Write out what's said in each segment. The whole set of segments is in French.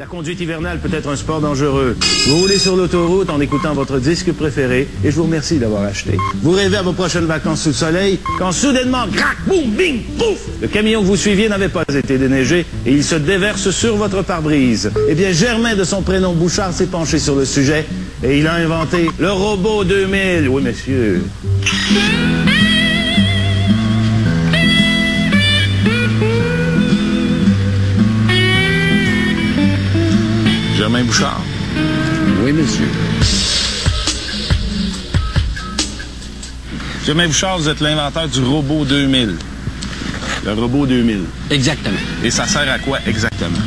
La conduite hivernale peut être un sport dangereux. Vous roulez sur l'autoroute en écoutant votre disque préféré et je vous remercie d'avoir acheté. Vous rêvez à vos prochaines vacances sous le soleil quand soudainement, crac, boum, bing, pouf, le camion que vous suiviez n'avait pas été déneigé et il se déverse sur votre pare-brise. Eh bien, Germain, de son prénom Bouchard, s'est penché sur le sujet et il a inventé le robot 2000. Oui, monsieur. Germain Bouchard. Oui, monsieur. Germain Bouchard, vous êtes l'inventeur du robot 2000. Le robot 2000. Exactement. Et ça sert à quoi exactement?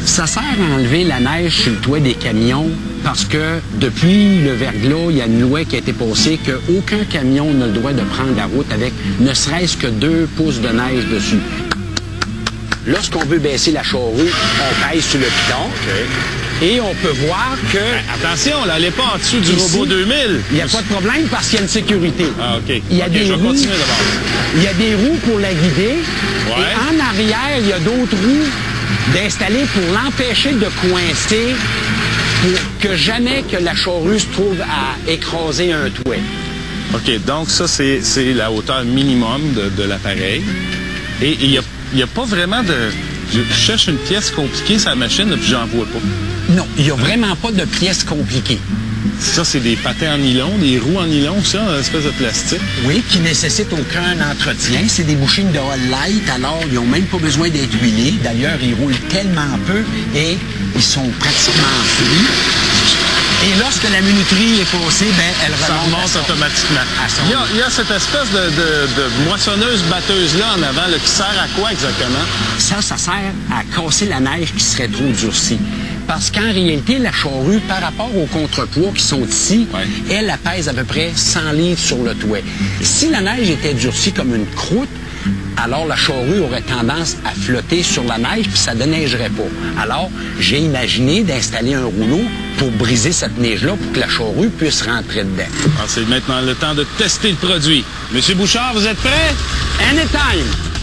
Ça sert à enlever la neige sur le toit des camions parce que depuis le verglas, il y a une loi qui a été passée qu'aucun camion n'a le droit de prendre la route avec ne serait-ce que 2 pouces de neige dessus. Lorsqu'on veut baisser la charrue, on pèse sur le piton. Okay. Et on peut voir que... Attention, là, elle n'est pas en dessous du robot 2000. Il n'y a pas de problème parce qu'il y a une sécurité. Ah, OK. Il y a des je vais roues, continuer d'abord. il y a des roues pour la guider. Ouais. Et en arrière, il y a d'autres roues d'installer pour l'empêcher de coincer pour que jamais que la charrue se trouve à écraser un toit. OK, donc ça, c'est la hauteur minimum de l'appareil. Et il n'y a pas vraiment de... Je cherche une pièce compliquée sur la machine, puis j'en vois pas. Non, il n'y a vraiment pas de pièces compliquées. Ça, c'est des patins en nylon, des roues en nylon, ça, une espèce de plastique. Oui, qui ne nécessitent aucun entretien. C'est des bouchines de All Light, alors ils n'ont même pas besoin d'être huilés. D'ailleurs, ils roulent tellement peu et ils sont pratiquement frits. Et lorsque la minuterie est passée, elle remonte automatiquement. Il y a cette espèce de moissonneuse-batteuse-là en avant, là, qui sert à quoi exactement? Ça sert à casser la neige qui serait trop durcie. Parce qu'en réalité, la charrue, par rapport aux contrepoids qui sont ici, elle pèse à peu près 100 livres sur le toit. Si la neige était durcie comme une croûte, alors la charrue aurait tendance à flotter sur la neige puis ça ne déneigerait pas. Alors, j'ai imaginé d'installer un rouleau pour briser cette neige-là pour que la charrue puisse rentrer dedans. Alors, c'est maintenant le temps de tester le produit. Monsieur Bouchard, vous êtes prêt? Anytime!